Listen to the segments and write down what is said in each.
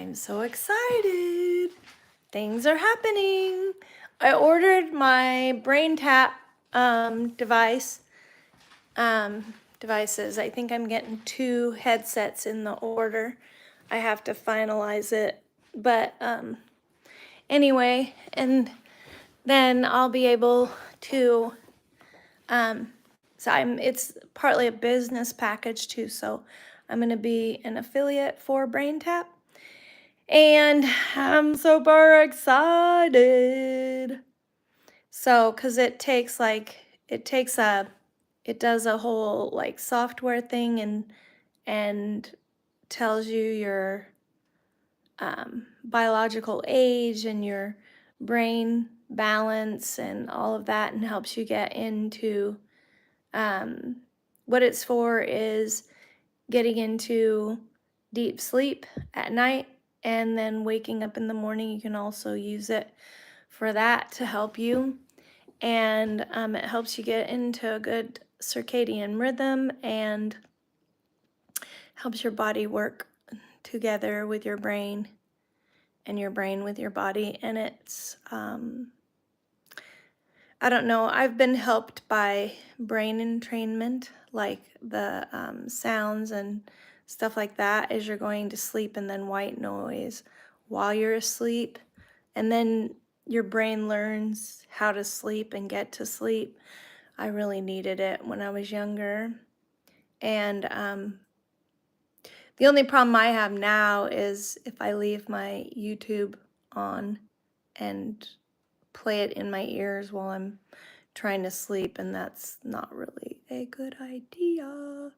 I'm so excited. Things are happening. I ordered my brain tap devices. I think I'm getting 2 headsets in the order. I have to finalize it. But anyway, and then I'll be able to, it's partly a business package too, so I'm going to be an affiliate for BrainTap. And I'm super excited. So, cause it does a whole like software thing and tells you your biological age and your brain balance and all of that, and helps you get into what it's for is getting into deep sleep at night and then waking up in the morning. You can also use it for that to help you. And it helps you get into a good circadian rhythm and helps your body work together with your brain and your brain with your body. And it's, I don't know, I've been helped by brain entrainment, like the sounds and stuff like that as you're going to sleep, and then white noise while you're asleep. And then your brain learns how to sleep and get to sleep. I really needed it when I was younger. And the only problem I have now is if I leave my YouTube on and play it in my ears while I'm trying to sleep, and that's not really a good idea.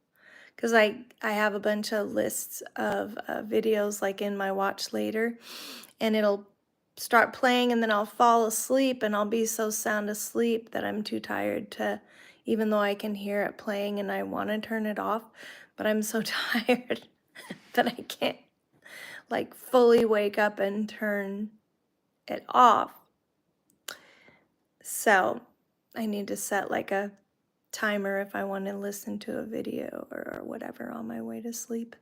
Because I have a bunch of lists of videos like in my watch later, and it'll start playing and then I'll fall asleep and I'll be so sound asleep that I'm too tired to, even though I can hear it playing and I want to turn it off, but I'm so tired that I can't like fully wake up and turn it off. So I need to set like a timer if I want to listen to a video or whatever on my way to sleep.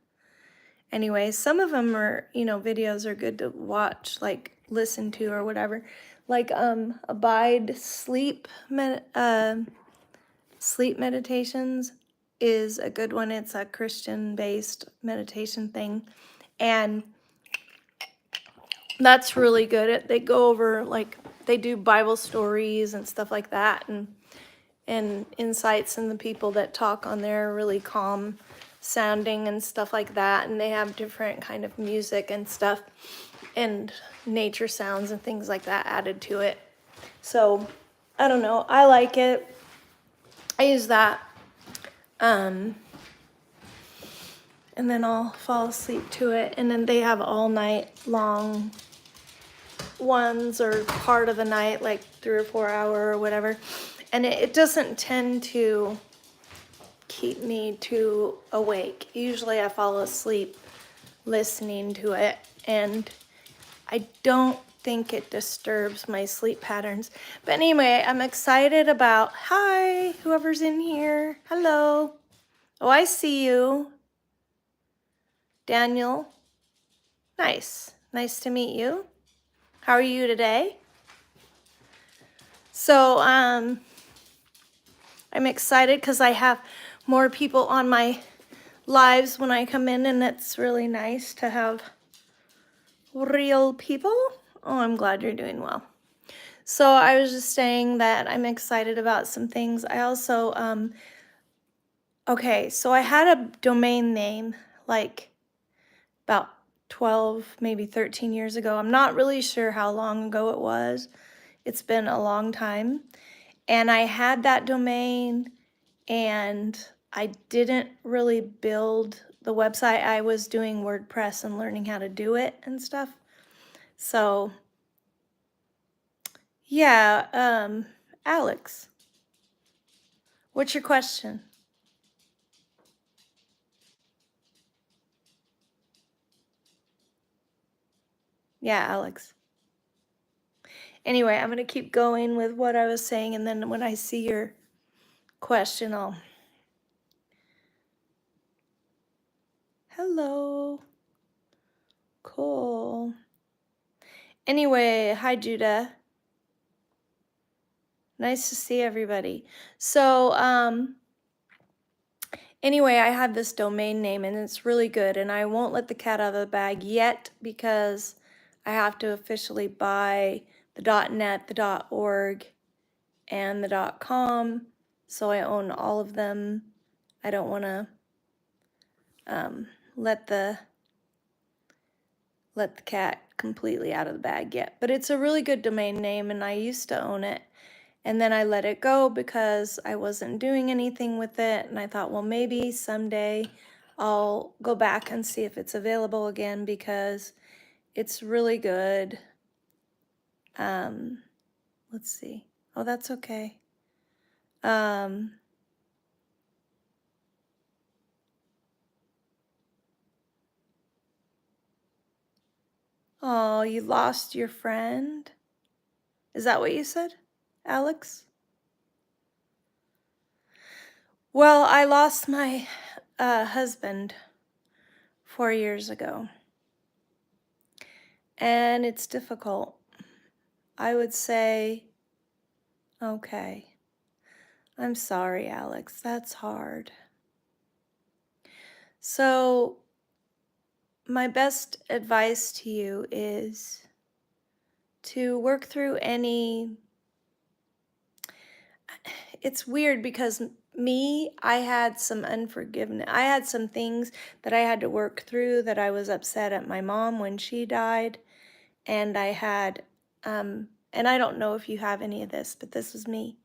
Anyway, some of them are, videos are good to watch, like listen to or whatever. Like Abide Sleep Sleep Meditations is a good one. It's a Christian-based meditation thing. And that's really good. They go over, like, they do Bible stories and stuff like that, and insights, and the people that talk on there are really calm sounding and stuff like that, and they have different kind of music and stuff and nature sounds and things like that added to it. So I don't know, I like it. I use that and then I'll fall asleep to it. And then they have all night long ones, or part of the night, like 3 or 4 hour or whatever, and it doesn't tend to keep me too awake. Usually I fall asleep listening to it, and I don't think it disturbs my sleep patterns. But anyway, I'm excited about, hi, whoever's in here, hello. Oh, I see you. Daniel, nice to meet you. How are you today? So, I'm excited because I have more people on my lives when I come in, and it's really nice to have real people. Oh, I'm glad you're doing well. So I was just saying that I'm excited about some things. I also, okay, so I had a domain name like about 12, maybe 13 years ago. I'm not really sure how long ago it was. It's been a long time. And I had that domain, and I didn't really build the website. I was doing WordPress and learning how to do it and stuff. So yeah, Alex, what's your question? Yeah, Alex. Anyway, I'm gonna keep going with what I was saying, and then when I see your question, I'll. Hello. Cool. Anyway, hi Judah. Nice to see everybody. So, anyway, I have this domain name and it's really good, and I won't let the cat out of the bag yet because I have to officially buy the .net, the .org, and the .com, so I own all of them. I don't want to let the cat completely out of the bag yet, but it's a really good domain name and I used to own it. And then I let it go because I wasn't doing anything with it. And I thought, well, maybe someday I'll go back and see if it's available again because it's really good. Let's see. Oh, that's okay. Oh, you lost your friend? Is that what you said, Alex? Well, I lost my husband 4 years ago. And it's difficult. I would say, okay. I'm sorry, Alex. That's hard. So, my best advice to you is to work through any. It's weird because I had some unforgiveness. I had some things that I had to work through, that I was upset at my mom when she died. And I had, and I don't know if you have any of this, but this was me.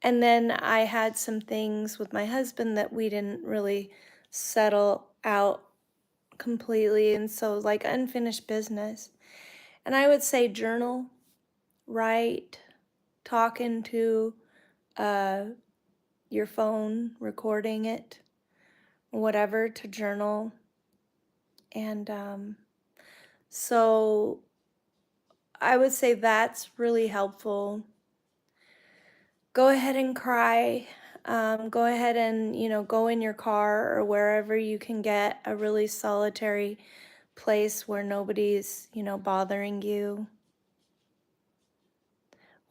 And then I had some things with my husband that we didn't really settle out completely, and so like unfinished business. And I would say journal, write, talk into your phone, recording it, whatever, to journal. And so I would say that's really helpful. Go ahead and cry. Go ahead and, go in your car or wherever you can get a really solitary place where nobody's, bothering you.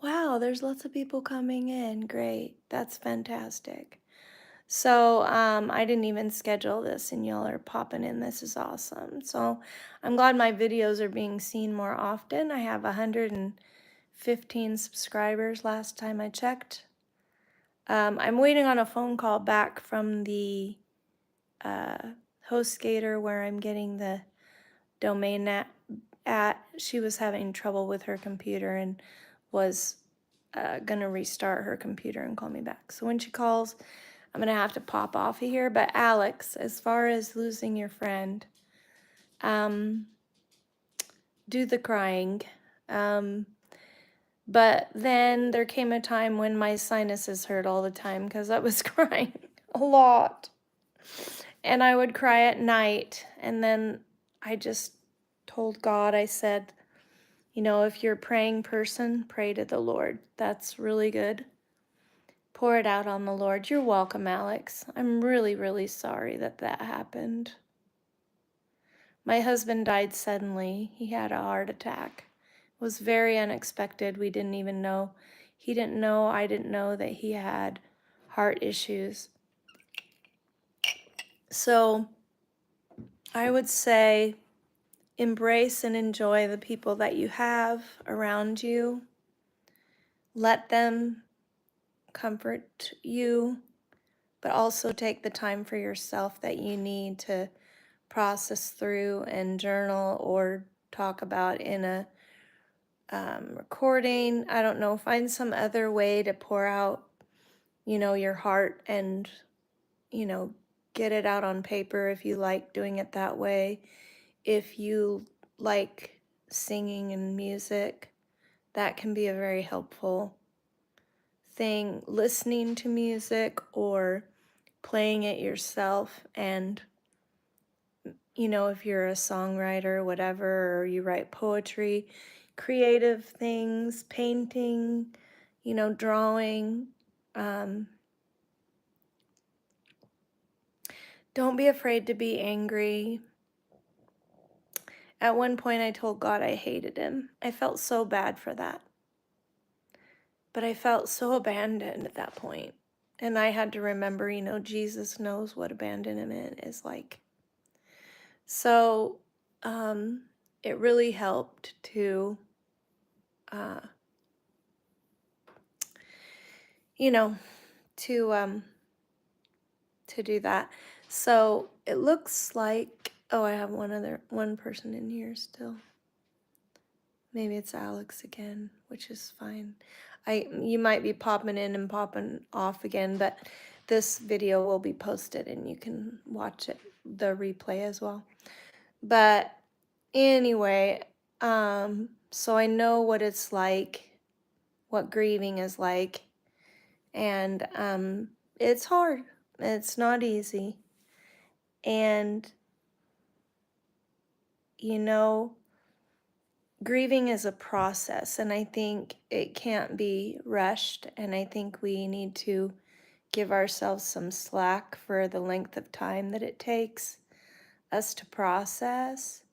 Wow, there's lots of people coming in. Great. That's fantastic. So I didn't even schedule this and y'all are popping in. This is awesome. So I'm glad my videos are being seen more often. I have 115 subscribers last time I checked. I'm waiting on a phone call back from the HostGator where I'm getting the domain at. She was having trouble with her computer and was gonna restart her computer and call me back. So when she calls, I'm gonna have to pop off of here. But Alex, as far as losing your friend, do the crying. But then there came a time when my sinuses hurt all the time because I was crying a lot. And I would cry at night. And then I just told God, I said, if you're a praying person, pray to the Lord. That's really good. Pour it out on the Lord. You're welcome, Alex. I'm really, really sorry that happened. My husband died suddenly. He had a heart attack. It was very unexpected. We didn't even know. He didn't know, I didn't know that he had heart issues. So I would say embrace and enjoy the people that you have around you. Let them comfort you, but also take the time for yourself that you need to process through and journal or talk about in a recording. I don't know, find some other way to pour out, your heart and, get it out on paper if you like doing it that way. If you like singing and music, that can be a very helpful thing. Listening to music or playing it yourself, and if you're a songwriter, whatever, or you write poetry, creative things, painting, drawing. Don't be afraid to be angry. At one point, I told God I hated him. I felt so bad for that. But I felt so abandoned at that point. And I had to remember, Jesus knows what abandonment is like. So it really helped to, uh, you know, to do that. So it looks like, oh, I have one person in here still. Maybe it's Alex again, which is fine. You might be popping in and popping off again, but this video will be posted and you can watch it, the replay as well. But anyway, so I know what it's like, what grieving is like, and it's hard. It's not easy. And grieving is a process, and I think it can't be rushed, and I think we need to give ourselves some slack for the length of time that it takes us to process.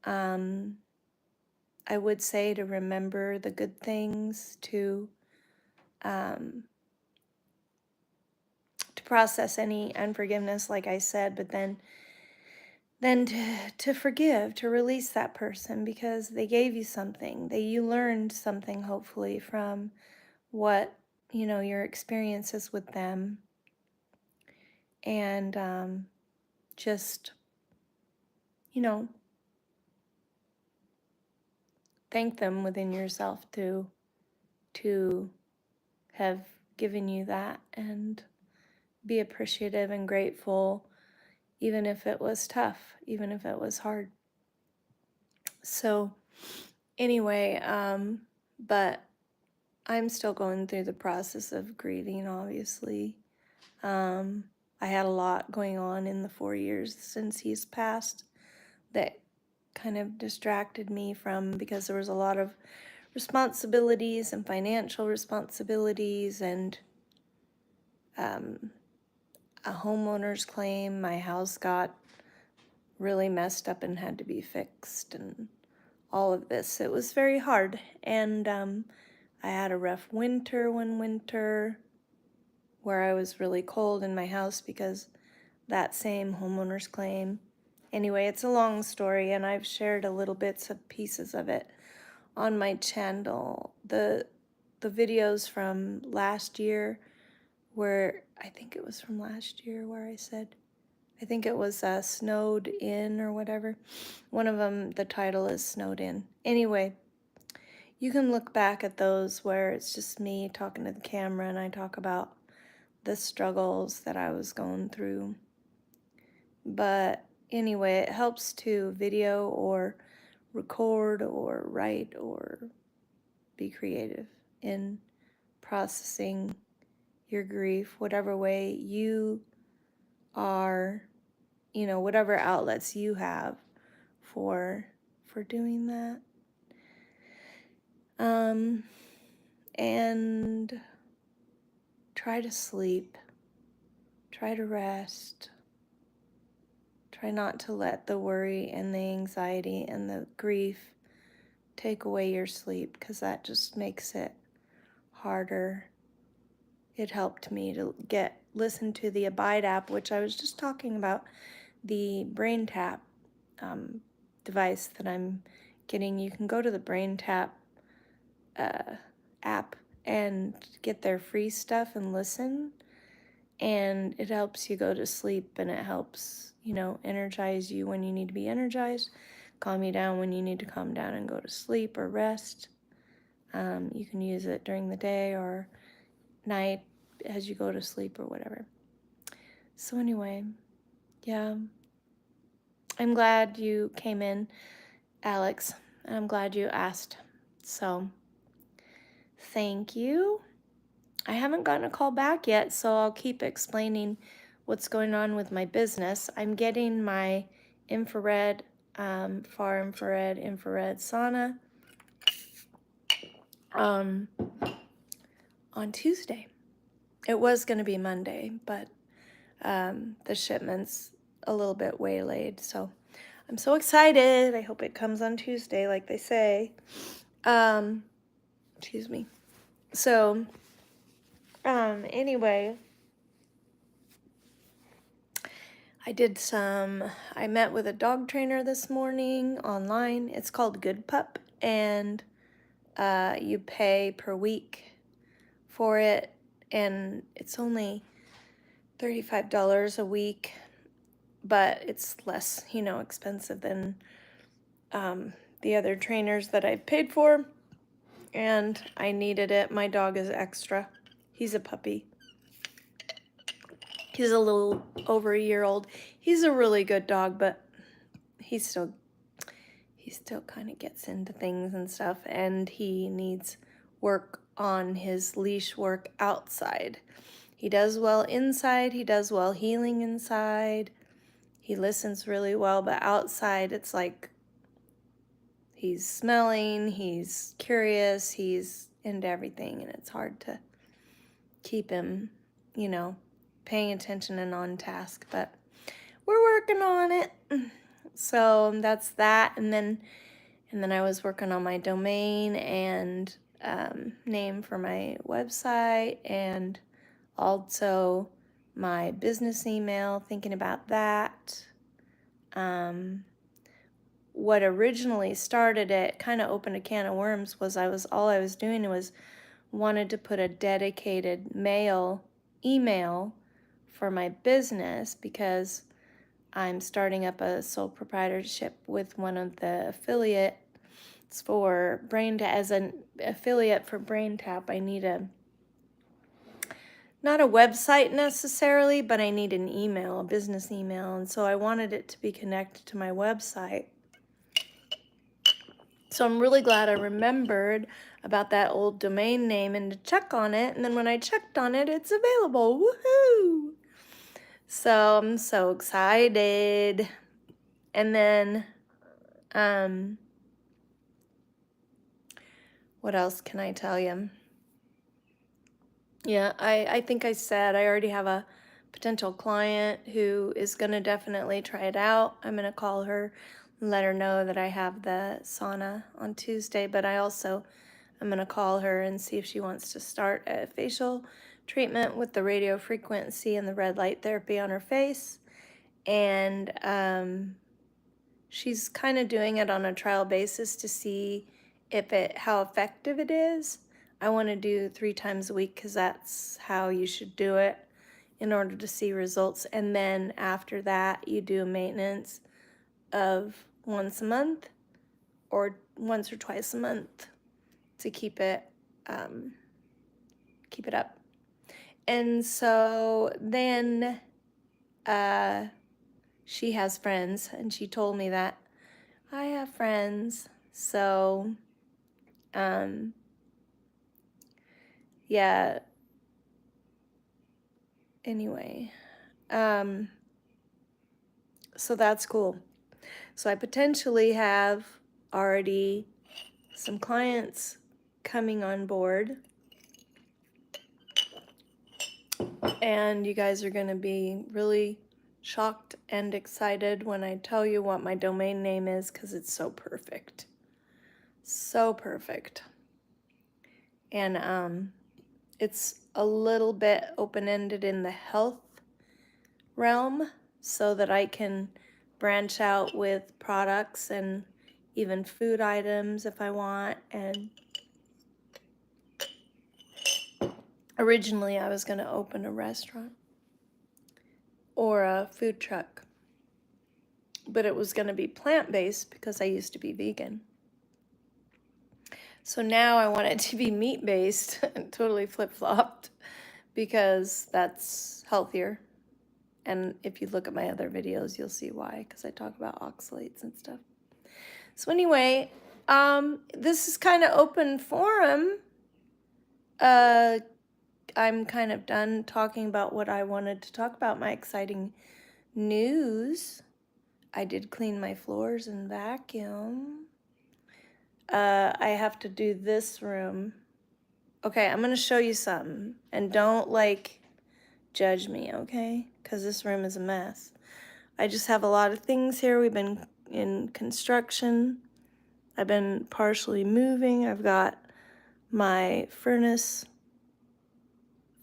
I would say to remember the good things, to process any unforgiveness, like I said, but then to forgive, to release that person because they gave you something, you learned something hopefully from what, your experiences with them, and just, thank them within yourself to have given you that, and be appreciative and grateful, even if it was tough, even if it was hard. So anyway, but I'm still going through the process of grieving, obviously. I had a lot going on in the 4 years since he's passed that kind of distracted me from, because there was a lot of responsibilities and financial responsibilities and a homeowner's claim. My house got really messed up and had to be fixed, and all of this. It was very hard, and I had a rough winter one winter where I was really cold in my house because that same homeowner's claim. Anyway, it's a long story, and I've shared a little bits of pieces of it on my channel. The videos from last year, where I think it was from last year where I said, I think it was Snowed In or whatever. One of them, the title is Snowed In. Anyway, you can look back at those where it's just me talking to the camera and I talk about the struggles that I was going through. But anyway, it helps to video or record or write or be creative in processing your grief, whatever way you are, whatever outlets you have for doing that. And try to sleep, try to rest, try not to let the worry and the anxiety and the grief take away your sleep, because that just makes it harder. It helped me to listen to the Abide app, which I was just talking about, the Brain Tap device that I'm getting. You can go to the Brain Tap app and get their free stuff and listen, and it helps you go to sleep, and it helps, energize you when you need to be energized, calm you down when you need to calm down and go to sleep or rest. You can use it during the day or night as you go to sleep or whatever. So anyway, yeah, I'm glad you came in, Alex, and I'm glad you asked. So thank you. I haven't gotten a call back yet, so I'll keep explaining what's going on with my business. I'm getting my infrared, far infrared sauna on Tuesday. It was going to be Monday, but the shipment's a little bit waylaid, so I'm so excited. I hope it comes on Tuesday, like they say. Excuse me. So, anyway, I met with a dog trainer this morning online. It's called Good Pup, and you pay per week for it, and it's only $35 a week, but it's less, expensive than the other trainers that I've paid for, and I needed it. My dog is extra. He's a puppy. He's a little over a year old. He's a really good dog, but he still kind of gets into things and stuff, and he needs work on his leash work outside. He does well inside. He does well heeling inside. He listens really well, but outside it's like he's smelling, he's curious, he's into everything, and it's hard to keep him, paying attention and on task, but we're working on it. So that's that, and then I was working on my domain and name for my website, and also my business email, thinking about that. What originally started it, kind of opened a can of worms, was all I was doing was wanted to put a dedicated mail email for my business, because I'm starting up a sole proprietorship with one of the affiliates for as an affiliate for BrainTap. I need not a website necessarily, but I need an email, a business email, and so I wanted it to be connected to my website. So I'm really glad I remembered about that old domain name and to check on it, and then when I checked on it, it's available. Woohoo! So I'm so excited. And then, what else can I tell you? Yeah, I think I said I already have a potential client who is going to definitely try it out. I'm going to call her and let her know that I have the sauna on Tuesday, but I'm going to call her and see if she wants to start a facial treatment with the radio frequency and the red light therapy on her face. And she's kind of doing it on a trial basis to see how effective it is. I want to do 3 times a week because that's how you should do it in order to see results. And then after that, you do a maintenance of once a month or once or twice a month to keep it up. And so then she has friends, and she told me that I have friends. So yeah, anyway, so that's cool. So I potentially have already some clients coming on board, and you guys are going to be really shocked and excited when I tell you what my domain name is, because it's so perfect. So perfect. And it's a little bit open-ended in the health realm, so that I can branch out with products and even food items if I want. And originally I was going to open a restaurant or a food truck, but it was going to be plant-based because I used to be vegan. So now I want it to be meat-based, totally flip-flopped, because that's healthier. And if you look at my other videos, you'll see why, because I talk about oxalates and stuff. So anyway, this is kind of open forum. I'm kind of done talking about what I wanted to talk about, my exciting news. I did clean my floors and vacuum. I have to do this room. Okay, I'm going to show you something. And don't, judge me, okay? Because this room is a mess. I just have a lot of things here. We've been in construction. I've been partially moving. I've got my furnace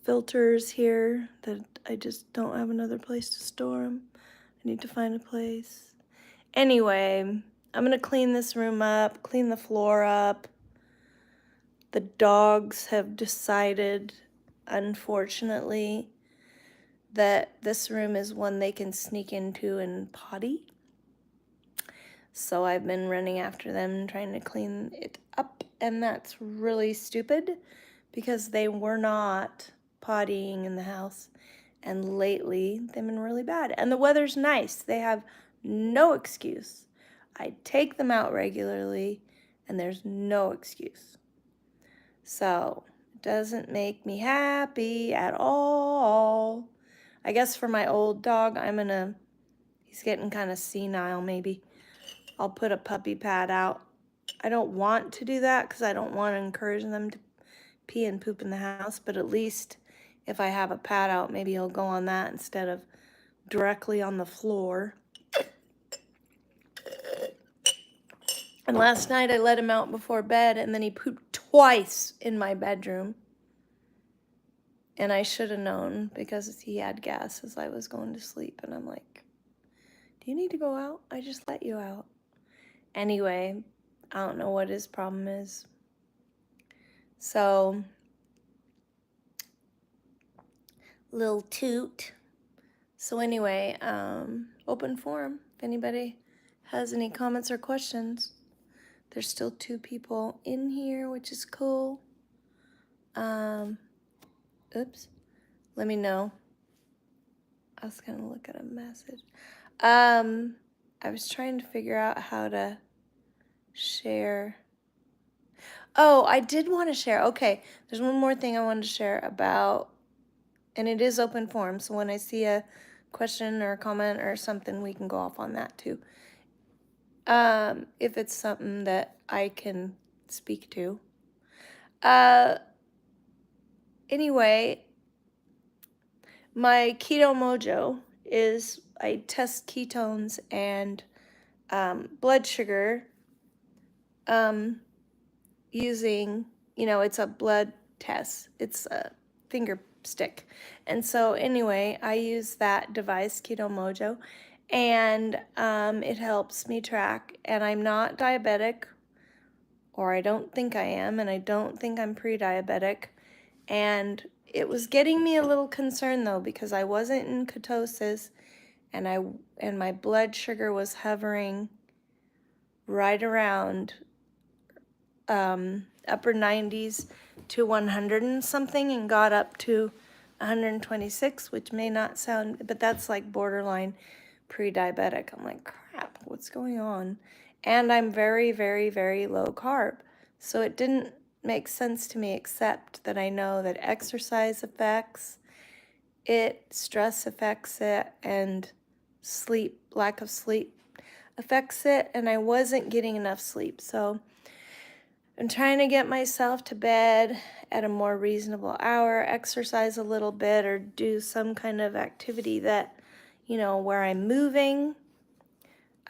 filters here that I just don't have another place to store them. I need to find a place. Anyway, I'm gonna clean this room up, clean the floor up. The dogs have decided, unfortunately, that this room is one they can sneak into and potty. So I've been running after them, trying to clean it up, and that's really stupid because they were not pottying in the house, and lately they've been really bad. And the weather's nice. They have no excuse. I take them out regularly, and there's no excuse. So it doesn't make me happy at all. I guess for my old dog, he's getting kind of senile maybe. I'll put a puppy pad out. I don't want to do that because I don't want to encourage them to pee and poop in the house, but at least if I have a pad out, maybe he'll go on that instead of directly on the floor. And last night I let him out before bed, and then he pooped twice in my bedroom. And I should have known because he had gas as I was going to sleep. And I'm like, do you need to go out? I just let you out. Anyway, I don't know what his problem is. So, little toot. So anyway, open forum. If anybody has any comments or questions. There's still 2 people in here, which is cool. Oops. Let me know. I was gonna look at a message. I was trying to figure out how to share. Oh, I did want to share. Okay, there's one more thing I wanted to share about, and it is open forum, so when I see a question or a comment or something, we can go off on that too. If it's something that I can speak to. Anyway, my Keto Mojo is, I test ketones and blood sugar using, it's a blood test. It's a finger stick. And so anyway, I use that device, Keto Mojo, and it helps me track. And I'm not diabetic, or I don't think I am, and I don't think I'm pre-diabetic. And it was getting me a little concerned though, because I wasn't in ketosis, and my blood sugar was hovering right around upper 90s to 100 and something, and got up to 126, which may not sound, but that's like borderline pre-diabetic. I'm like, crap, what's going on? And I'm very, very, very low carb. So it didn't make sense to me, except that I know that exercise affects it, stress affects it, and lack of sleep affects it, and I wasn't getting enough sleep. So I'm trying to get myself to bed at a more reasonable hour, exercise a little bit, or do some kind of activity that, where I'm moving,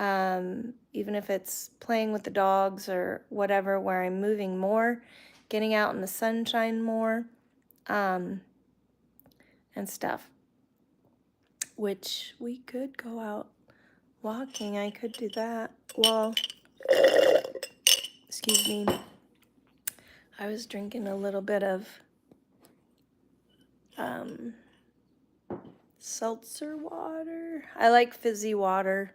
even if it's playing with the dogs or whatever, where I'm moving more, getting out in the sunshine more, and stuff. Which we could go out walking. I could do that. Well, excuse me. I was drinking a little bit of seltzer water. I like fizzy water.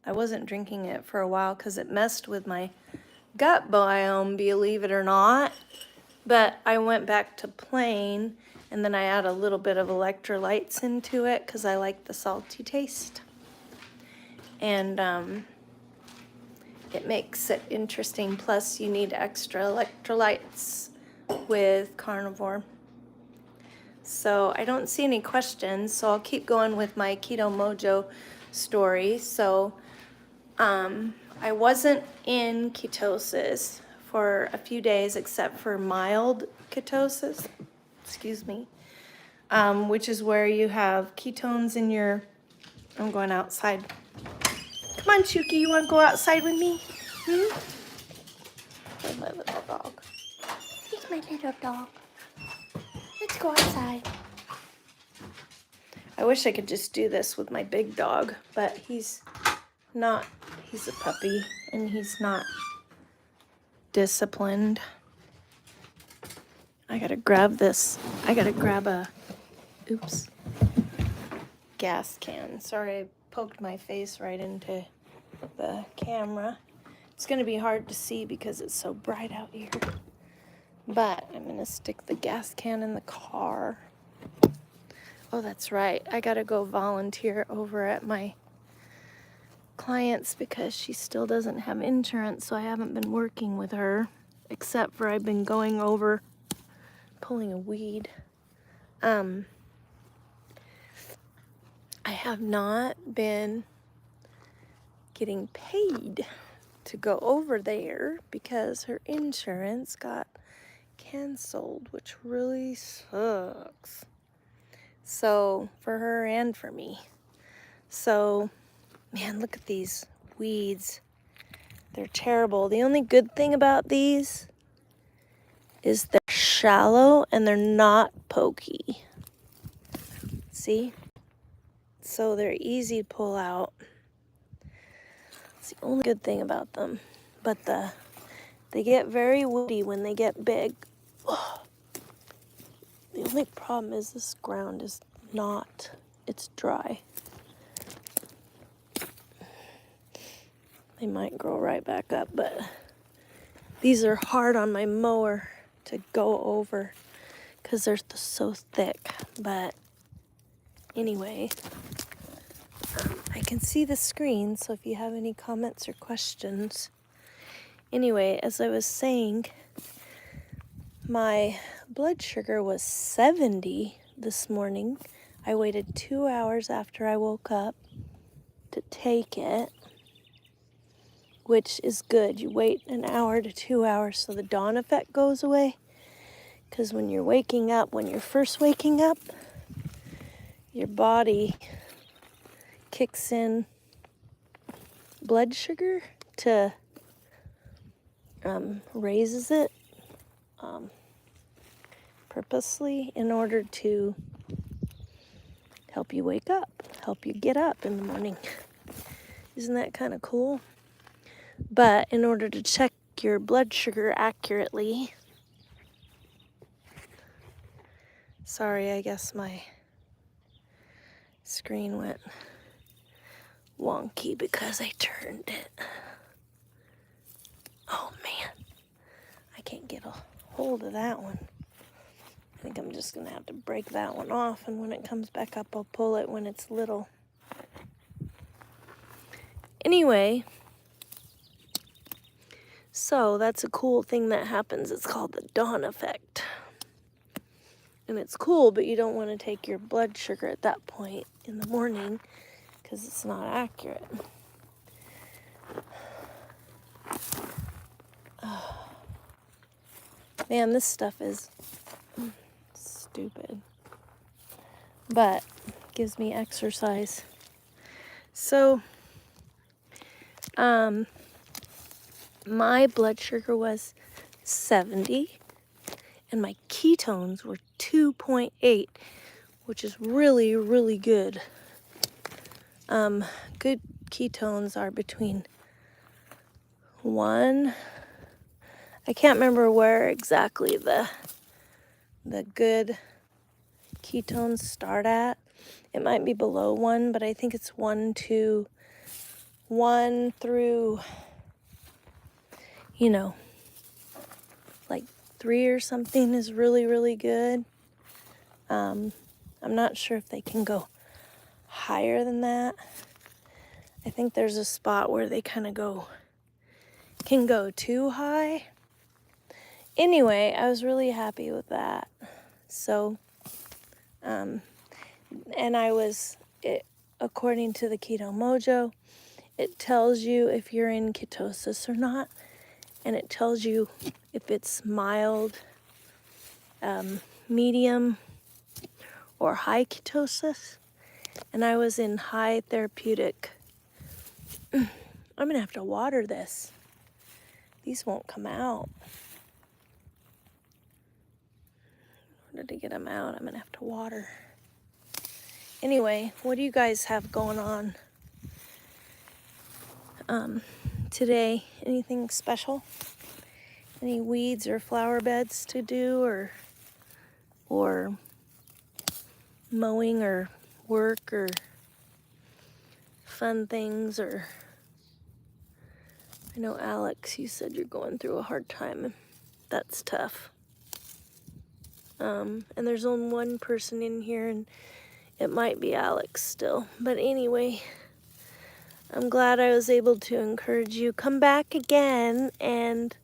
I wasn't drinking it for a while because it messed with my gut biome, believe it or not. But I went back to plain, and then I add a little bit of electrolytes into it because I like the salty taste. And it makes it interesting. Plus, you need extra electrolytes with Carnivore. So I don't see any questions, so I'll keep going with my Keto Mojo story. So I wasn't in ketosis for a few days, except for mild ketosis, excuse me, which is where you have ketones in your, I'm going outside. Come Come on, Chuki, you want to go outside with me? Where's my little dog? Here's my little dog. Let's go outside. I wish I could just do this with my big dog, but he's not. He's a puppy, and he's not disciplined. I gotta grab this. I gotta grab a, oops, gas can. Sorry, I poked my face right into the camera. It's gonna be hard to see because it's so bright out here. But I'm gonna stick the gas can in the car. Oh, that's right. I gotta go volunteer over at my client's because she still doesn't have insurance, so I haven't been working with her, except for I've been going over pulling a weed. I have not been getting paid to go over there because her insurance got canceled, which really sucks. So, for her and for me. So, man, look at these weeds. They're terrible. The only good thing about these is they're shallow and they're not pokey. See? So they're easy to pull out. It's the only good thing about them. But they get very woody when they get big. Ugh. The only problem is this ground is not, it's dry. They might grow right back up, but these are hard on my mower to go over because they're so thick. But anyway, I can see the screen, so if you have any comments or questions. Anyway, as I was saying, my blood sugar was 70 this morning. I waited 2 hours after I woke up to take it, which is good. You wait an hour to 2 hours so the dawn effect goes away. Because when you're waking up, when you're first waking up, your body kicks in blood sugar to raises it purposely in order to help you wake up, help you get up in the morning. Isn't that kind of cool? But in order to check your blood sugar accurately, sorry, I guess my screen went wonky because I turned it. Oh man, I can't get a hold of that one. I think I'm just gonna have to break that one off, and when it comes back up, I'll pull it when it's little. Anyway, so that's a cool thing that happens. It's called the dawn effect. And it's cool, but you don't want to take your blood sugar at that point in the morning because it's not accurate. Oh. Man, this stuff is stupid, but gives me exercise. So, my blood sugar was 70, and my ketones were 2.8, which is really, really good. Good ketones are between 1, I can't remember where exactly the good ketones start at. It might be below 1, but I think it's 1 through, like 3 or something is really, really good. I'm not sure if they can go higher than that. I think there's a spot where they kind of can go too high. Anyway, I was really happy with that. So, and according to the Keto Mojo, it tells you if you're in ketosis or not, and it tells you if it's mild, medium, or high ketosis. And I was in high therapeutic I'm gonna have to water this. These won't come out. In order to get them out, I'm gonna have to water. Anyway, what do you guys have going on today? Anything special? Any weeds or flower beds to do, or mowing or work or fun things? Or I know Alex, you said you're going through a hard time. That's tough. And there's only one person in here, and it might be Alex still. But anyway, I'm glad I was able to encourage you. Come back again, and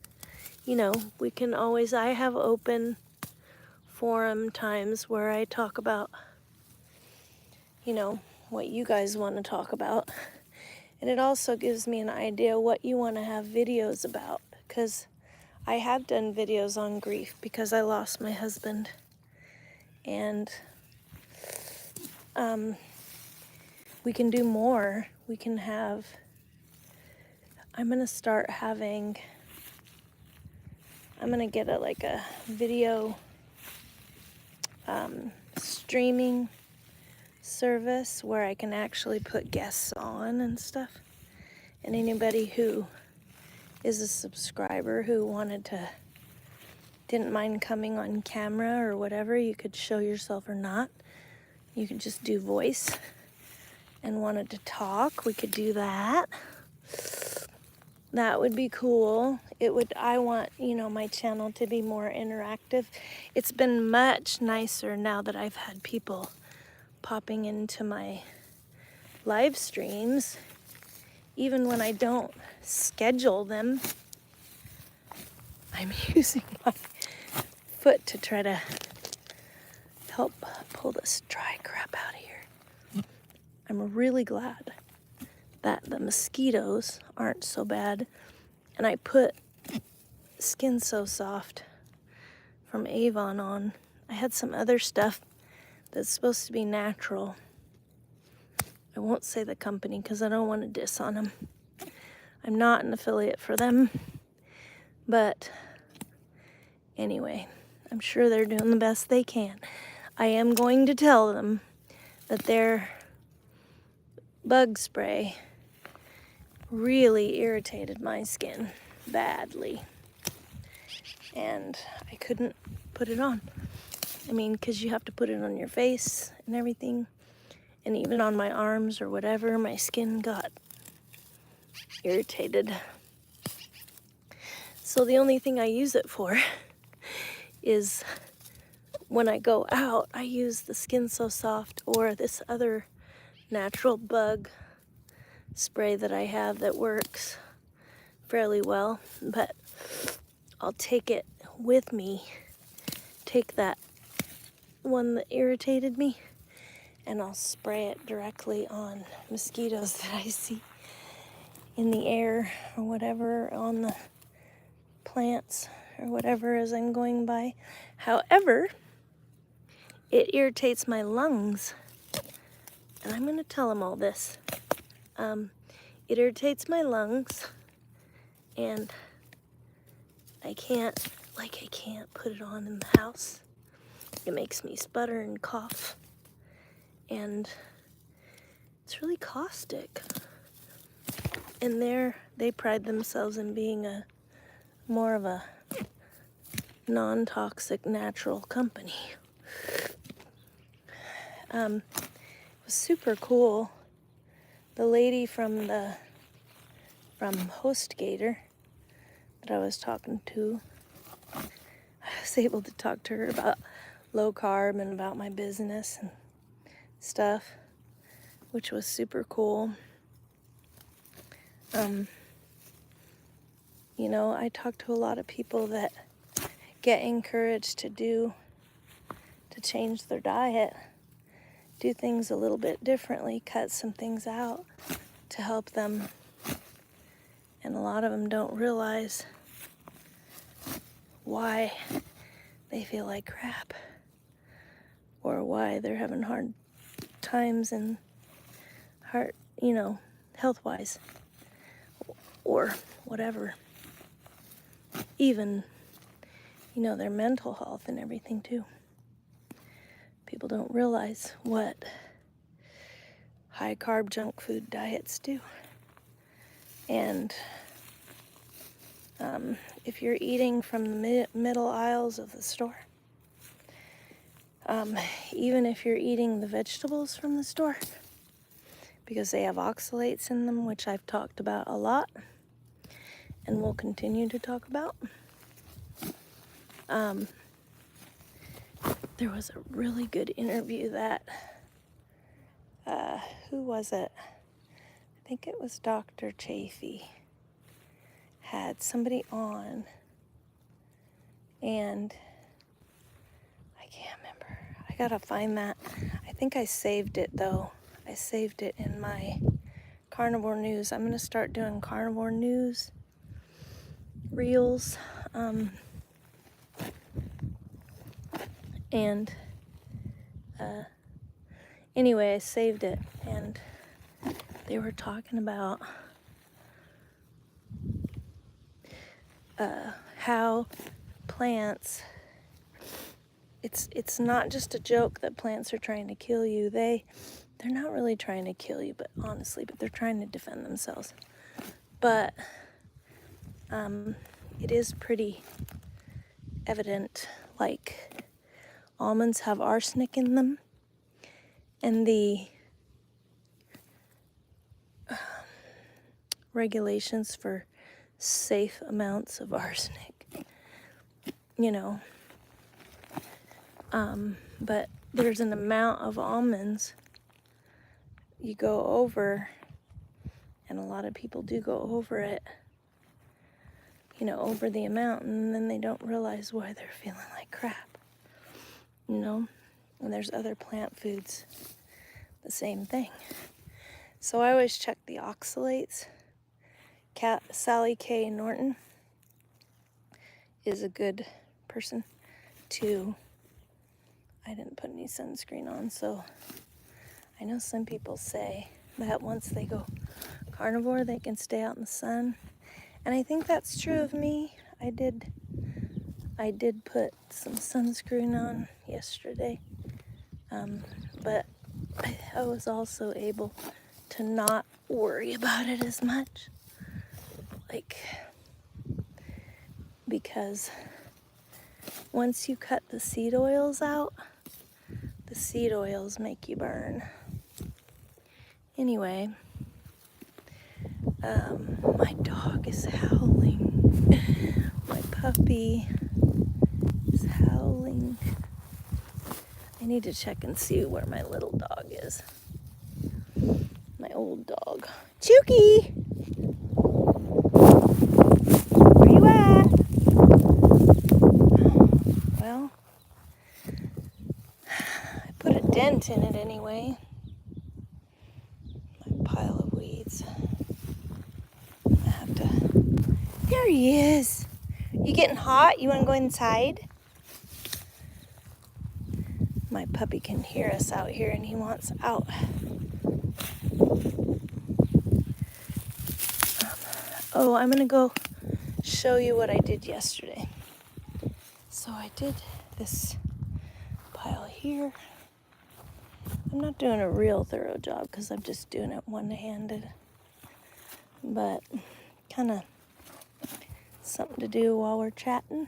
you know, we can always, I have open forum times where I talk about, you know, what you guys want to talk about. And it also gives me an idea what you want to have videos about, because I have done videos on grief because I lost my husband. And we can do more. We can have, I'm going to start having, I'm going to get a video streaming service where I can actually put guests on and stuff. And anybody who is a subscriber who didn't mind coming on camera or whatever, you could show yourself or not. You could just do voice and wanted to talk, we could do that. That would be cool. I want, you know, my channel to be more interactive. It's been much nicer now that I've had people popping into my live streams, even when I don't schedule them. I'm using my foot to try to help pull this dry crap out of here. I'm really glad that the mosquitoes aren't so bad. And I put Skin So Soft from Avon on. I had some other stuff that's supposed to be natural. I won't say the company because I don't want to diss on them. I'm not an affiliate for them. But anyway, I'm sure they're doing the best they can. I am going to tell them that their bug spray really irritated my skin badly. And I couldn't put it on. I mean, because you have to put it on your face and everything. And even on my arms or whatever, my skin got irritated. So the only thing I use it for is when I go out, I use the Skin So Soft or this other natural bug spray that I have that works fairly well. But I'll take it with me, take that one that irritated me, and I'll spray it directly on mosquitoes that I see in the air or whatever, on the plants or whatever as I'm going by. However, it irritates my lungs, and I'm going to tell them all this. It irritates my lungs, and I can't put it on in the house. It makes me sputter and cough, and it's really caustic. And they pride themselves in being more of a non-toxic natural company. It was super cool. The lady from HostGator that I was talking to, I was able to talk to her about low carb and about my business and stuff, which was super cool. You know, I talk to a lot of people that get encouraged to change their diet, do things a little bit differently, cut some things out to help them. And a lot of them don't realize why they feel like crap or why they're having hard times and health-wise. or whatever. Even, their mental health and everything too. People don't realize what high carb junk food diets do. And if you're eating from the middle aisles of the store, even if you're eating the vegetables from the store, because they have oxalates in them, which I've talked about a lot and will continue to talk about. There was a really good interview that, who was it? I think it was Dr. Cathy had somebody on, and I can't remember. I gotta find that. I think I saved it though. I saved it in my Carnivore News. I'm gonna start doing Carnivore News reels. Anyway, I saved it, and they were talking about how plants, it's not just a joke that plants are trying to kill you. They're not really trying to kill you, but they're trying to defend themselves. But it is pretty evident, like almonds have arsenic in them, and the regulations for safe amounts of arsenic, but there's an amount of almonds you go over, and a lot of people do go over it, over the amount, and then they don't realize why they're feeling like crap, and there's other plant foods, the same thing. So I always check the oxalates. Sally K. Norton is a good person to, I didn't put any sunscreen on, so I know some people say that once they go carnivore, they can stay out in the sun. And I think that's true of me. I did put some sunscreen on yesterday, but I was also able to not worry about it as much, because once you cut the seed oils out, the seed oils make you burn. Anyway, my dog is howling. My puppy is howling. I need to check and see where my little dog is. My old dog. Chookie! Where you at? Well, I put a dent in it anyway. My pile of weeds. I have to... There he is! You getting hot? You want to go inside? My puppy can hear us out here and he wants out. I'm going to go show you what I did yesterday. So I did this pile here. I'm not doing a real thorough job because I'm just doing it one-handed. But kind of something to do while we're chatting.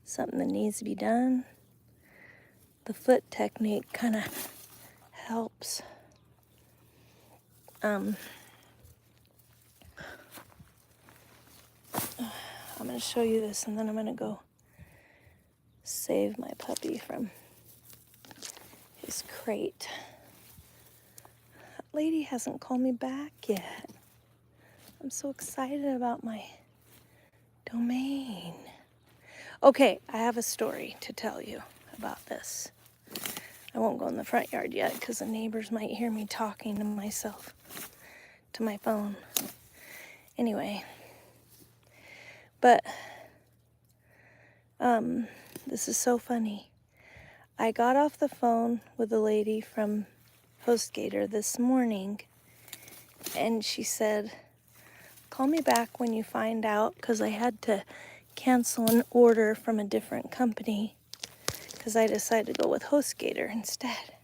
Something that needs to be done. The foot technique kind of helps. I'm going to show you this, and then I'm going to go save my puppy from his crate. That lady hasn't called me back yet. I'm so excited about my domain. Okay, I have a story to tell you about this. I won't go in the front yard yet because the neighbors might hear me talking to myself, to my phone. Anyway, but this is so funny. I got off the phone with a lady from HostGator this morning, and she said, call me back when you find out, because I had to cancel an order from a different company because I decided to go with HostGator instead.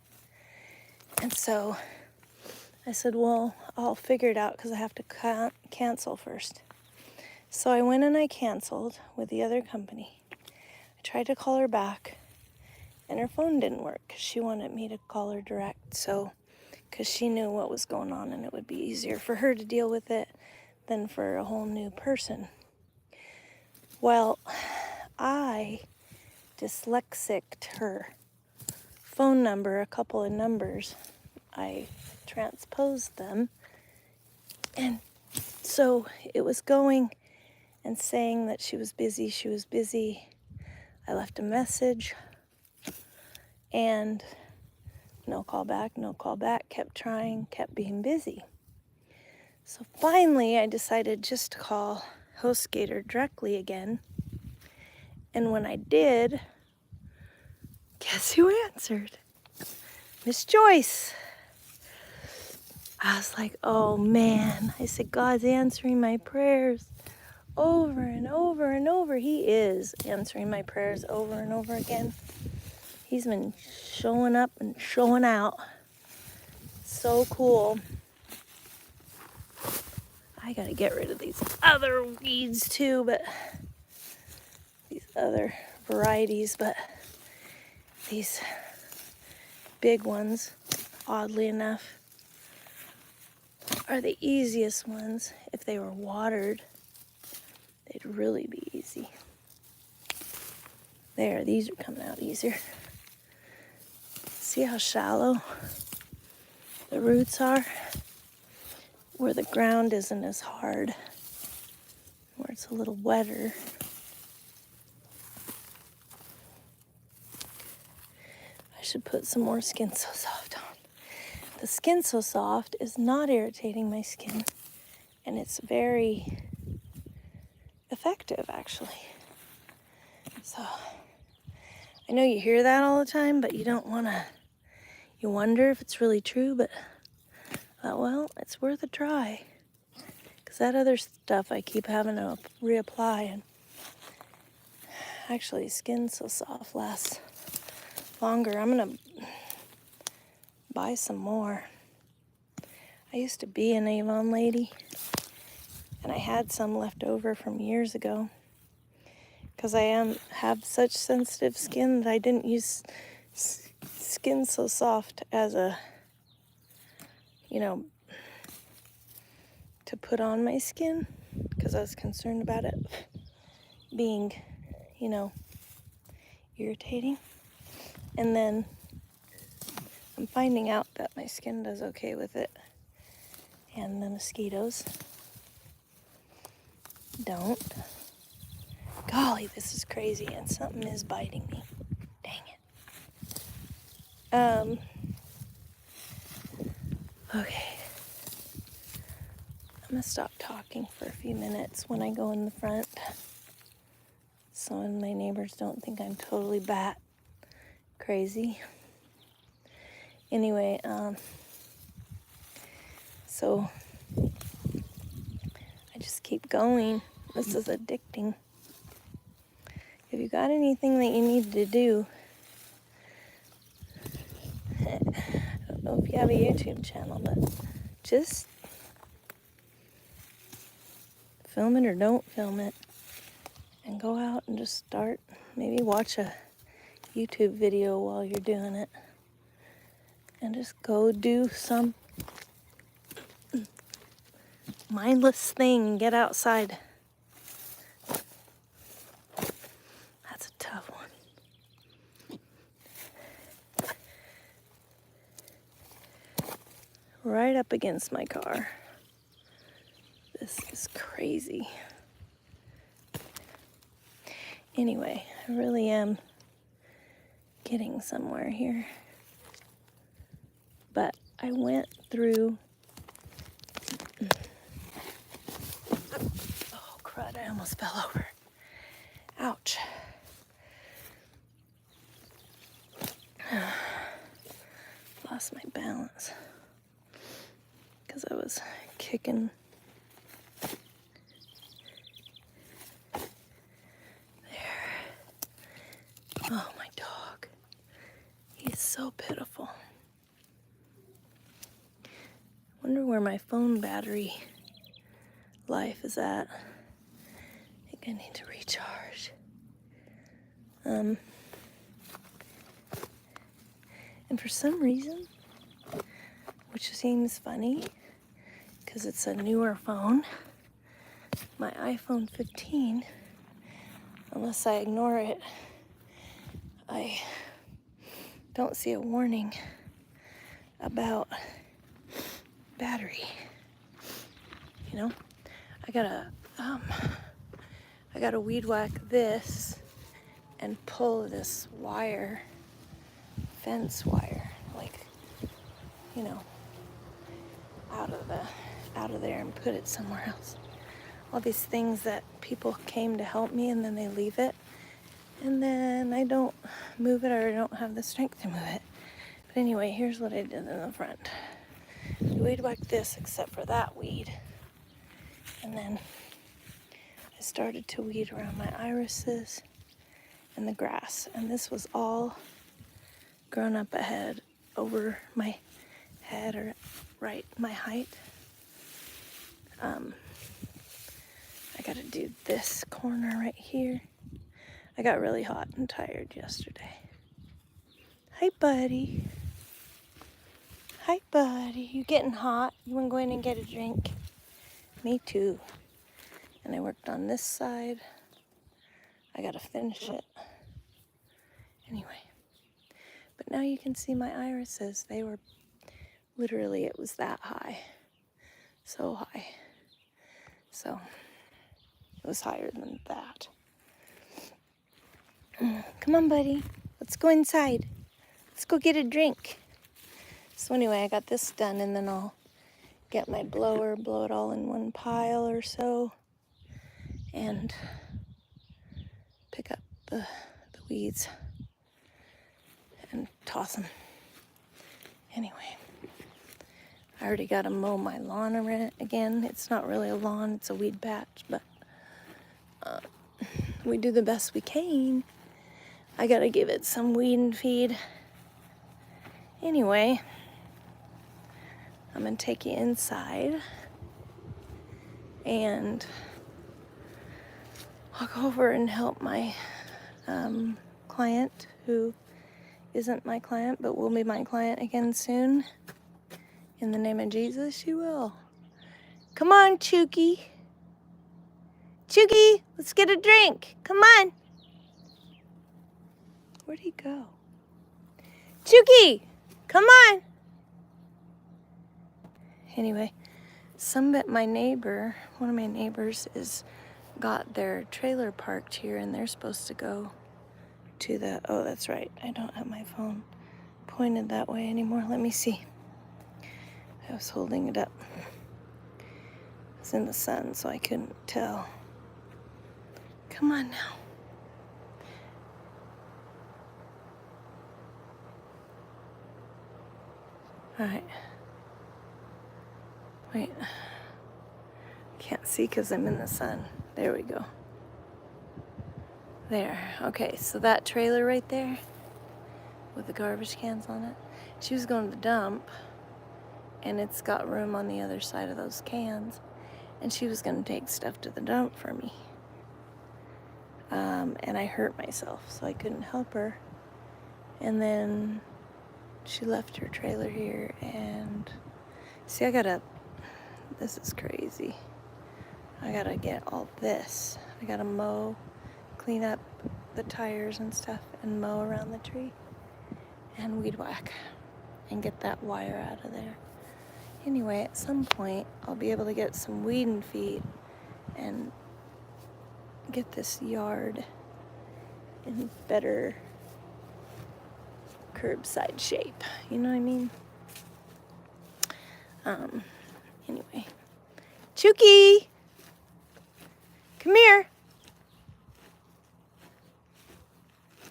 And so I said, well, I'll figure it out because I have to cancel first. So I went and I canceled with the other company. I tried to call her back, and her phone didn't work because she wanted me to call her direct. So, because she knew what was going on and it would be easier for her to deal with it than for a whole new person. Well, I dyslexicked her phone number, a couple of numbers. I transposed them, and so it was going and saying that she was busy. I left a message, and no call back, kept trying, kept being busy. So finally I decided just to call HostGator directly again, and when I did, guess who answered? Miss Joyce. I was like, oh man. I said, God's answering my prayers over and over and over. He is answering my prayers over and over again. He's been showing up and showing out. So cool. I gotta get rid of these other weeds too, but these other varieties, but these big ones, oddly enough, are the easiest ones. If they were watered, they'd really be easy. There, these are coming out easier. See how shallow the roots are? Where the ground isn't as hard, where it's a little wetter. I should put some more Skin So Soft on. The Skin So Soft is not irritating my skin, and it's very effective, actually. So, I know you hear that all the time, but you don't want to, you wonder if it's really true, but, well, it's worth a try. Because that other stuff I keep having to reapply, and actually Skin So Soft lasts longer. I'm going to buy some more. I used to be an Avon lady, and I had some left over from years ago because I have such sensitive skin that I didn't use Skin So Soft as a, to put on my skin because I was concerned about it being, irritating. And then I'm finding out that my skin does okay with it, and the mosquitoes don't. Golly, this is crazy, and something is biting me. Dang it. Okay. I'm gonna stop talking for a few minutes when I go in the front, so my neighbors don't think I'm totally bat crazy. Anyway, so I just keep going. This is addicting. If you got anything that you need to do, I don't know if you have a YouTube channel, but just film it or don't film it, and go out and just start. Maybe watch a YouTube video while you're doing it, and just go do some mindless thing and get outside. That's a tough one. Right up against my car. This is crazy. Anyway, I really am getting somewhere here. But I went through... Oh, crud, I almost fell over. Ouch. Lost my balance because I was kicking where my phone battery life is at. I think I need to recharge. And for some reason, which seems funny, because it's a newer phone, my iPhone 15, unless I ignore it, I don't see a warning about battery. You know, I gotta weed whack this and pull this wire, fence wire, like, you know, out of there and put it somewhere else. All these things that people came to help me and then they leave it, and then I don't move it, or I don't have the strength to move it. But anyway, here's what I did in the front. I weed whacked this except for that weed, and then I started to weed around my irises and the grass, and this was all grown up ahead over my head, or right my height. I gotta do this corner right here. I got really hot and tired yesterday. Hi, buddy. Hi, buddy. You getting hot? You wanna go in and get a drink? Me too. And I worked on this side. I gotta finish it. Anyway. But now you can see my irises. They were literally, it was that high. So high. So it was higher than that. Come on, buddy. Let's go inside. Let's go get a drink. So anyway, I got this done, and then I'll get my blower, blow it all in one pile or so, and pick up the weeds and toss them. Anyway, I already got to mow my lawn again. It's not really a lawn, it's a weed patch, but we do the best we can. I got to give it some weed and feed. Anyway, I'm going to take you inside, and I'll go over and help my client, who isn't my client but will be my client again soon. In the name of Jesus, she will. Come on, Chookie. Chookie, let's get a drink. Come on. Where'd he go? Chookie, come on. Anyway, my neighbor, one of my neighbors, got their trailer parked here, and they're supposed to go to the, oh, that's right, I don't have my phone pointed that way anymore. Let me see. I was holding it up. It's in the sun, so I couldn't tell. Come on now. All right. Wait. Can't see because I'm in the sun. There we go. There. Okay, so that trailer right there with the garbage cans on it, she was going to the dump, and it's got room on the other side of those cans, and she was going to take stuff to the dump for me. And I hurt myself, so I couldn't help her. And then she left her trailer here, and see, this is crazy. I gotta get all this. I gotta mow, clean up the tires and stuff, and mow around the tree, and weed whack, and get that wire out of there. Anyway, at some point, I'll be able to get some weed and feed and get this yard in better curbside shape. You know what I mean? Anyway. Chookie! Come here.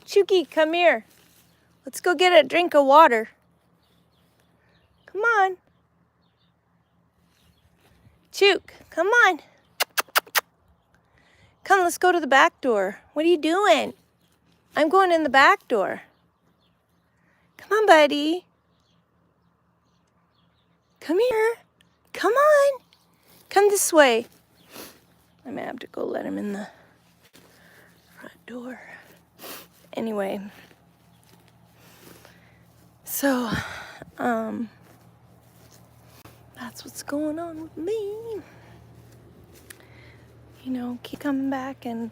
Chookie, come here. Let's go get a drink of water. Come on. Chook, come on. Come, let's go to the back door. What are you doing? I'm going in the back door. Come on, buddy. Come here. Come on. Come this way. I may have to go let him in the front door. Anyway. So, that's what's going on with me. You know, keep coming back and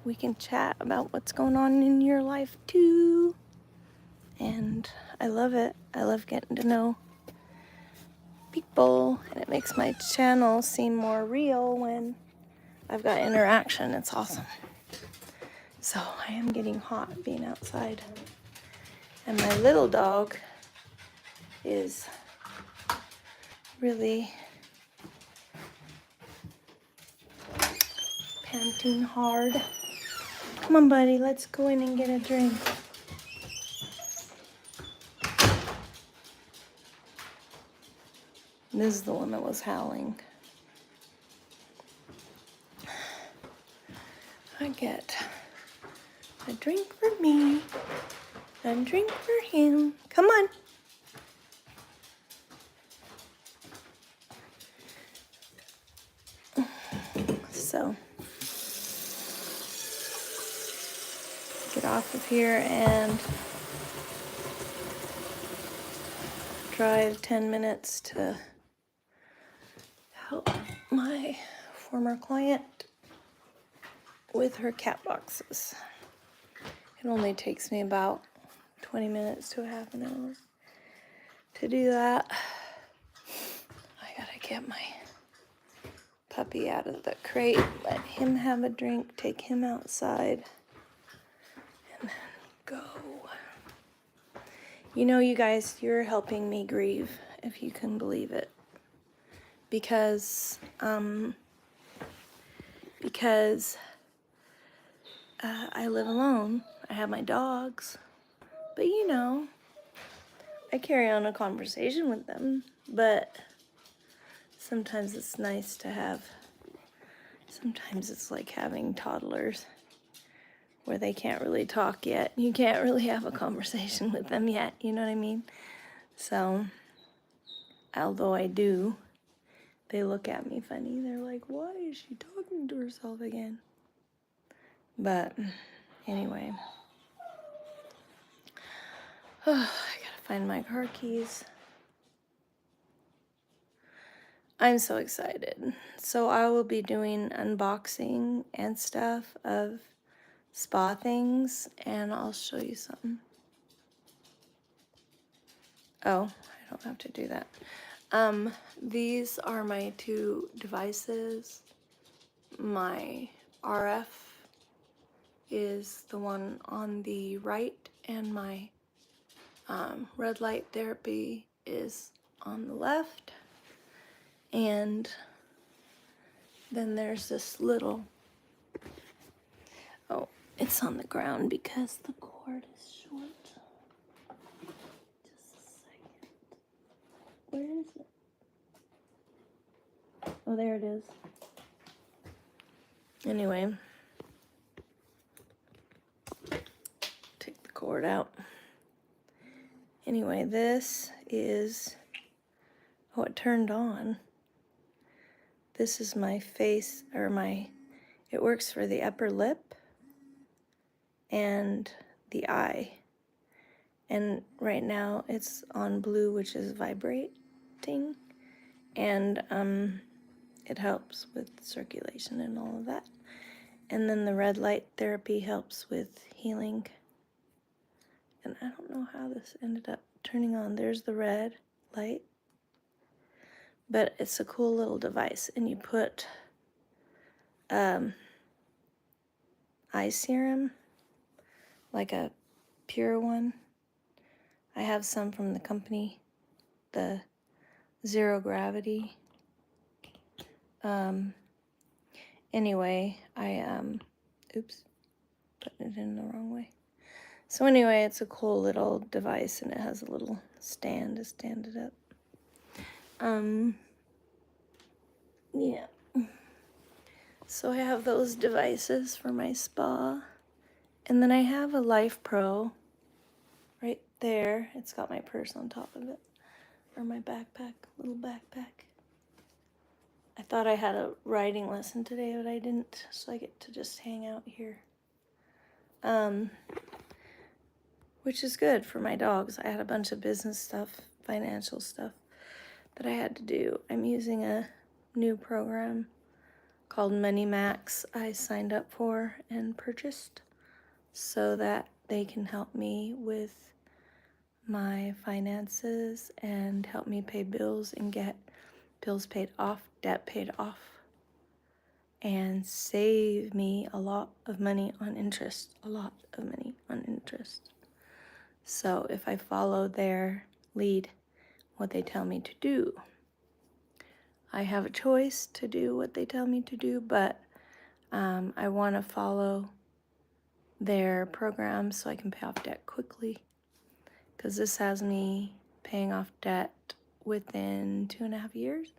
we can chat about what's going on in your life too. And I love it. I love getting to know people, and it makes my channel seem more real when I've got interaction. It's awesome. So I am getting hot being outside. And my little dog is really panting hard. Come on, buddy, let's go in and get a drink. This is the one that was howling. I get a drink for me, a drink for him. Come on. So, get off of here and drive 10 minutes to help my former client with her cat boxes. It only takes me about 20 minutes to a half an hour to do that. I gotta get my puppy out of the crate, let him have a drink, take him outside, and then go. You know, you guys, you're helping me grieve, if you can believe it. Because I live alone. I have my dogs. But you know, I carry on a conversation with them. But sometimes it's nice to have, sometimes it's like having toddlers where they can't really talk yet. You can't really have a conversation with them yet, you know what I mean? So, although I do, they look at me funny. They're like, why is she talking to herself again? But anyway, I gotta find my car keys. I'm so excited. So I will be doing unboxing and stuff of spa things, and I'll show you something. Oh, I don't have to do that. These are my two devices. My RF is the one on the right, and my red light therapy is on the left. And then there's this little, oh, it's on the ground because the cord is short. Just a second. Where is it? Oh, there it is. Anyway, take the cord out. Anyway, this is, oh, it turned on. This is my face, or my, it works for the upper lip and the eye. And right now it's on blue, which is vibrating. And it helps with circulation and all of that. And then the red light therapy helps with healing. And I don't know how this ended up turning on. There's the red light. But it's a cool little device. And you put eye serum, like a pure one. I have some from the company, the Zero Gravity. Anyway, oops, putting it in the wrong way. So anyway, it's a cool little device, and it has a little stand to stand it up. Yeah. So I have those devices for my spa. And then I have a Life Pro right there. It's got my purse on top of it. Or my backpack, little backpack. I thought I had a writing lesson today, but I didn't, so I get to just hang out here. Which is good for my dogs. I had a bunch of business stuff, financial stuff that I had to do. I'm using a new program called Money Max I signed up for and purchased so that they can help me with my finances and help me pay bills and get bills paid off, debt paid off, and save me a lot of money on interest, So if I follow their lead, what they tell me to do, I have a choice to do what they tell me to do, but I want to follow their program so I can pay off debt quickly, because this has me paying off debt within 2.5 years,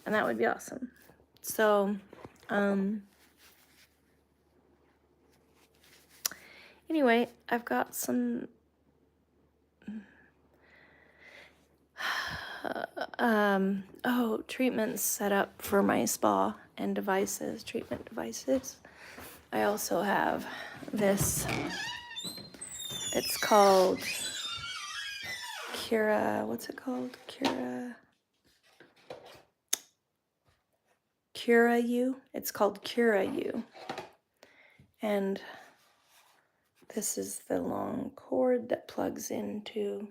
and that would be awesome. So, anyway, I've got some treatments set up for my spa and treatment devices. I also have this, it's called what's it called? Cura-U. It's called Cura-U. And this is the long cord that plugs into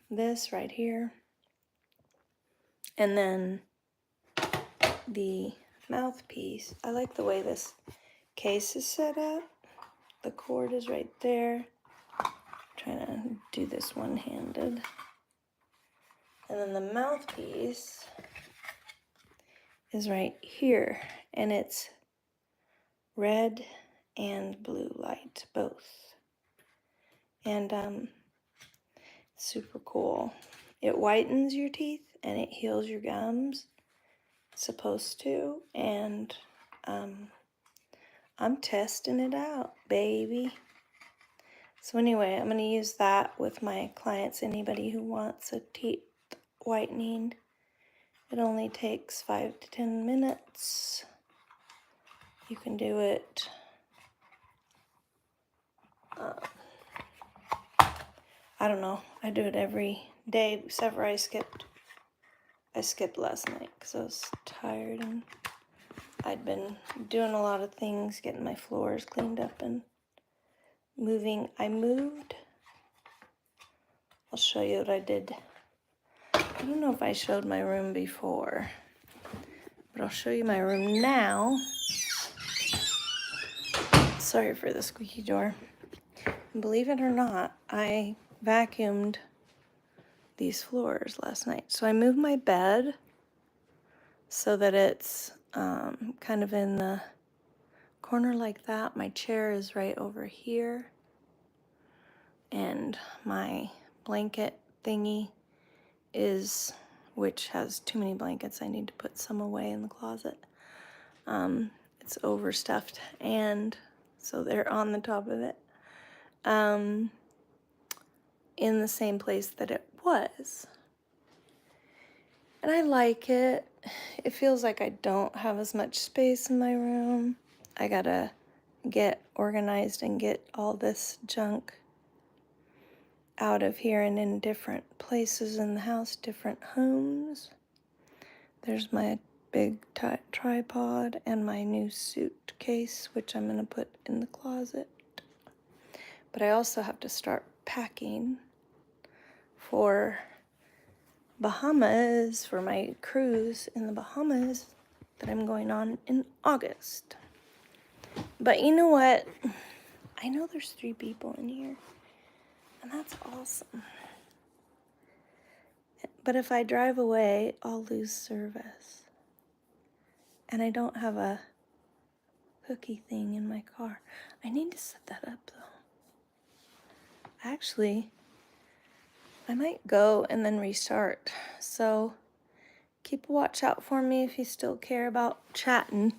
this right here. And then the mouthpiece. I like the way this case is set up. The cord is right there. I'm trying to do this one-handed. And then the mouthpiece is right here, and it's red and blue light, both. And super cool. It whitens your teeth and it heals your gums. It's supposed to, and I'm testing it out, baby. So anyway, I'm going to use that with my clients. Anybody who wants a teeth whitening, it only takes 5 to 10 minutes. You can do it I don't know. I do it every day except for I skipped last night because I was tired and I'd been doing a lot of things, getting my floors cleaned up and moving. I moved. I'll show you what I did. I don't know if I showed my room before, but I'll show you my room now. Sorry for the squeaky door. And believe it or not, I vacuumed these floors last night. So I moved my bed so that it's kind of in the corner like that. My chair is right over here. And my blanket thingy is, which has too many blankets. I need to put some away in the closet. It's overstuffed, and so they're on the top of it. In the same place that it was. And I like it. It feels like I don't have as much space in my room. I gotta get organized and get all this junk out of here and in different places in the house, different homes. There's my big tripod and my new suitcase, which I'm gonna put in the closet. But I also have to start packing for Bahamas, for my cruise in the Bahamas that I'm going on in August. But you know what? I know there's 3 people in here, and that's awesome. But if I drive away, I'll lose service. And I don't have a cookie thing in my car. I need to set that up, though. Actually, I might go and then restart. So keep a watch out for me if you still care about chatting.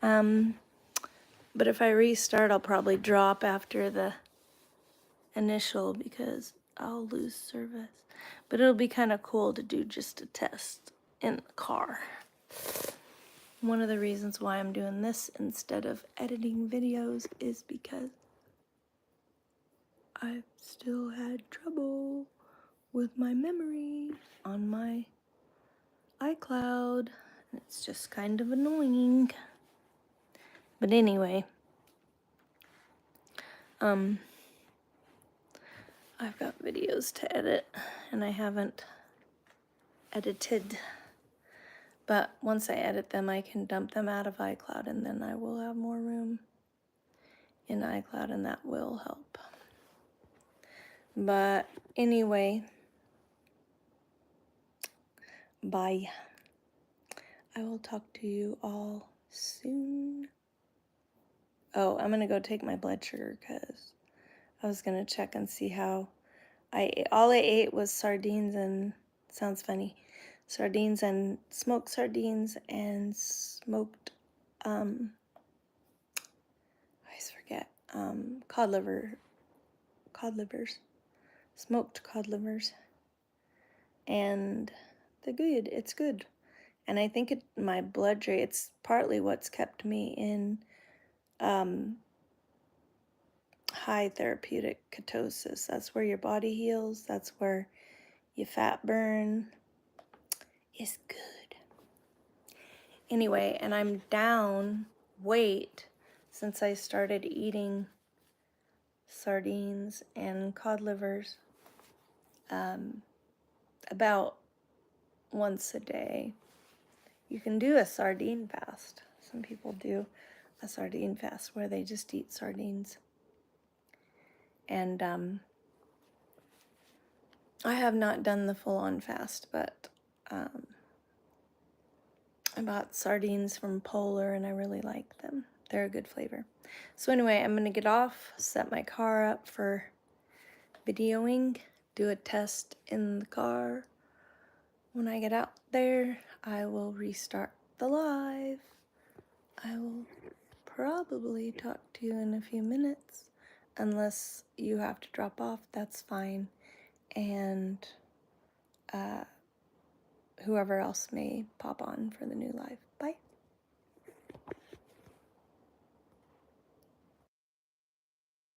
But if I restart, I'll probably drop after the initial because I'll lose service. But it'll be kind of cool to do just a test in the car. One of the reasons why I'm doing this instead of editing videos is because I've still had trouble with my memory on my iCloud. It's just kind of annoying. But anyway, I've got videos to edit and I haven't edited. But once I edit them, I can dump them out of iCloud and then I will have more room in iCloud and that will help. But anyway, bye. I will talk to you all soon. Oh, I'm gonna go take my blood sugar because I was gonna check and see how all I ate was sardines and, sounds funny, sardines and smoked sardines and smoked, I always forget, cod livers, smoked cod livers, and they're good, it's good. And I think my blood rate, it's partly what's kept me in high therapeutic ketosis. That's where your body heals, that's where you fat burn. It's good. Anyway, and I'm down weight since I started eating sardines and cod livers about once a day. You can do a sardine fast. Some people do a sardine fast where they just eat sardines. And I have not done the full-on fast, but I bought sardines from Polar and I really like them. They're a good flavor. So anyway, I'm gonna get off, set my car up for videoing, do a test in the car. When I get out there, I will restart the live. I will probably talk to you in a few minutes, unless you have to drop off, that's fine. And whoever else may pop on for the new live. Bye.